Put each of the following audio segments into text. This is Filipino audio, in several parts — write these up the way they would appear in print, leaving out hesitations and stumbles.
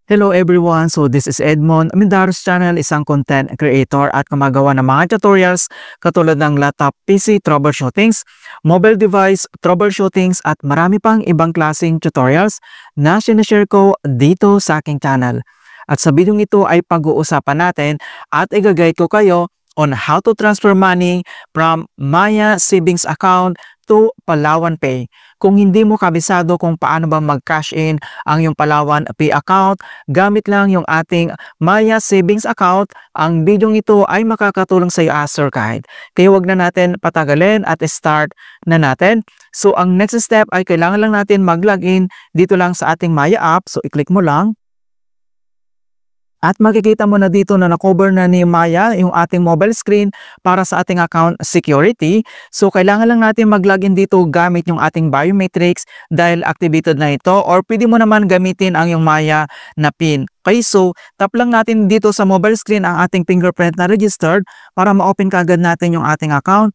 Hello everyone! So this is Edmond Amindaros channel, isang content creator at gumagawa ng mga tutorials katulad ng laptop PC troubleshootings, mobile device troubleshootings at marami pang ibang klaseng tutorials na sinashare ko dito sa aking channel. At sa video ito ay pag-uusapan natin at i-guide ko kayo on how to transfer money from Maya Savings Account to Palawan Pay. Kung hindi mo kabisado kung paano ba mag-cash in ang yung Palawan Pay account, gamit lang yung ating Maya Savings Account, ang video ito ay makakatulong sa iyo as Sir Guide. Kaya wag na natin patagalin at start na natin. So ang next step ay kailangan lang natin mag-login dito lang sa ating Maya app. So i-click mo lang. At makikita mo na dito na na-cover na ni Maya yung ating mobile screen para sa ating account security. So kailangan lang natin mag-login dito gamit yung ating biometrics dahil activated na ito, or pwede mo naman gamitin ang yung Maya na PIN. Okay, so tap lang natin dito sa mobile screen ang ating fingerprint na registered para ma-open kaagad natin yung ating account.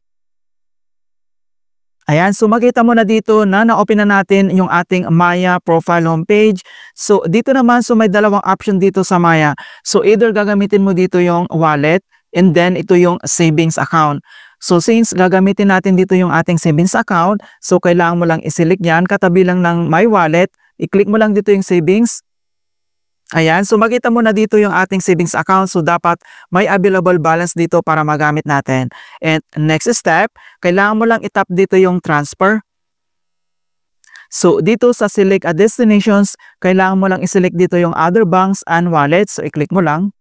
Ayan, so makita mo na dito na na-open na natin yung ating Maya profile homepage. So dito naman, so may dalawang option dito sa Maya. So either gagamitin mo dito yung wallet and then ito yung savings account. So since gagamitin natin dito yung ating savings account, so kailangan mo lang i-select yan, katabi lang ng my wallet, i-click mo lang dito yung savings. Ayan, so makita mo na dito yung ating savings account. So dapat may available balance dito para magamit natin. And next step, kailangan mo lang itap dito yung transfer. So dito sa select a destinations, kailangan mo lang i-select dito yung other banks and wallets. So i-click mo lang.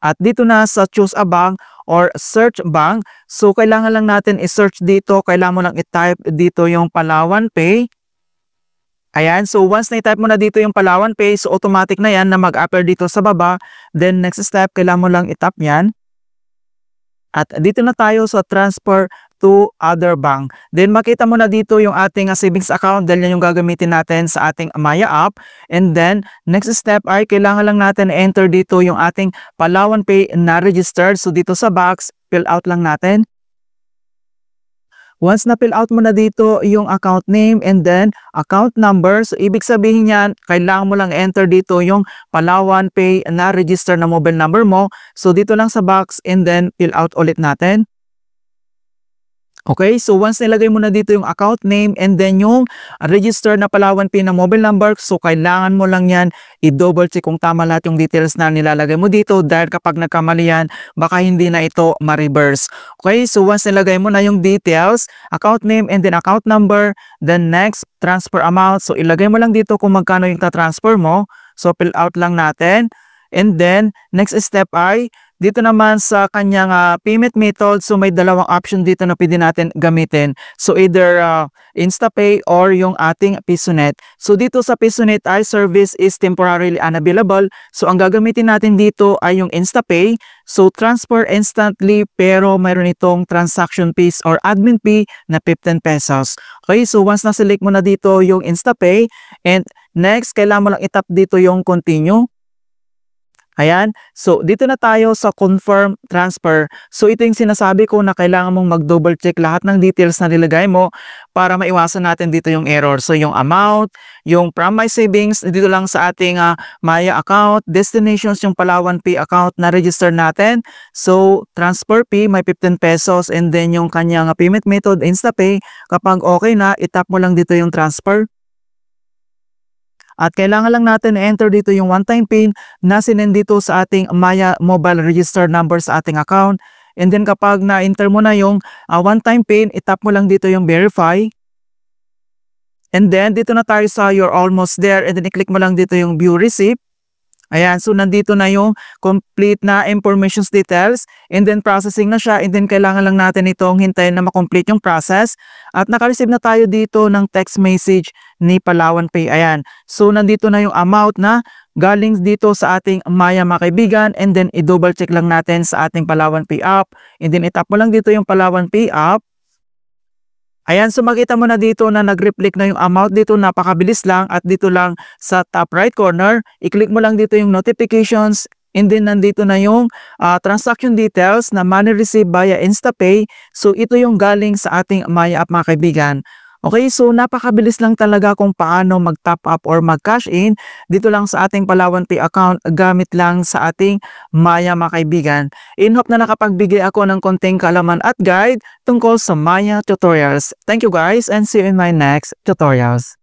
At dito na sa choose a bank or search bank, so kailangan lang natin i-search dito. Kailangan mo lang i-type dito yung Palawan Pay. Ayan, so once na-type mo na dito yung Palawan Pay, so automatic na yan na mag-appear dito sa baba. Then next step, kailangan mo lang i-tap yan. At dito na tayo sa transfer to other bank. Then makita mo na dito yung ating savings account dahil yan yung gagamitin natin sa ating Maya app. And then next step ay kailangan lang natin enter dito yung ating Palawan Pay na registered. So dito sa box, fill out lang natin. Once na fill out mo na dito yung account name and then account number, so ibig sabihin yan, kailangan mo lang enter dito yung Palawan Pay na register na mobile number mo. So dito lang sa box and then fill out ulit natin. Okay, so once nilagay mo na dito yung account name and then yung register na Palawan Pay na mobile number, so kailangan mo lang yan i-double check kung tama lahat yung details na nilalagay mo dito dahil kapag nagkamali yan, baka hindi na ito ma-reverse. Okay, so once nilagay mo na yung details, account name and then account number, then next, transfer amount. So ilagay mo lang dito kung magkano yung ta-transfer mo. So fill out lang natin. And then, next step ay, dito naman sa kanyang payment method, so may dalawang option dito na pwede natin gamitin. So either InstaPay or yung ating PisoNet. So dito sa PisoNet ay service is temporarily unavailable. So ang gagamitin natin dito ay yung InstaPay. So transfer instantly pero mayroon itong transaction fees or admin fee na 15 pesos. Okay, so once na-select mo na dito yung InstaPay and next, kailangan mo lang itap dito yung continue. Ayan, so dito na tayo sa confirm transfer. So ito yung sinasabi ko na kailangan mong mag-double check lahat ng details na nilagay mo para maiwasan natin dito yung error. So yung amount, yung from my savings, dito lang sa ating Maya account, destinations yung Palawan Pay account na register natin. So transfer fee, may 15 pesos and then yung kanyang payment method, InstaPay. Kapag okay na, itap mo lang dito yung transfer. At kailangan lang natin enter dito yung one-time PIN na sinend dito sa ating Maya mobile register number sa ating account. And then kapag na-enter mo na yung one-time PIN, itap mo lang dito yung verify. And then dito na tayo sa you're almost there and then i-click mo lang dito yung view receipt. Ayan, so nandito na yung complete na informations details and then processing na siya and then kailangan lang natin itong hintayin na makomplete yung process at naka-receive na tayo dito ng text message ni Palawan Pay. Ayan, so nandito na yung amount na galing dito sa ating Maya mga kaibigan and then i-double check lang natin sa ating Palawan Pay app and then itap mo lang dito yung Palawan Pay app. Ayan, so makita mo na dito na nag-reflect na yung amount dito, napakabilis lang at dito lang sa top right corner, i-click mo lang dito yung notifications and then nandito na yung transaction details na money received via InstaPay. So ito yung galing sa ating Maya app mga kaibigan. Okay, so napakabilis lang talaga kung paano mag-top up or mag-cash in dito lang sa ating Palawan Pay account gamit lang sa ating Maya mga kaibigan. In hope na nakapagbigay ako ng konting kaalaman at guide tungkol sa Maya tutorials. Thank you guys and see you in my next tutorials.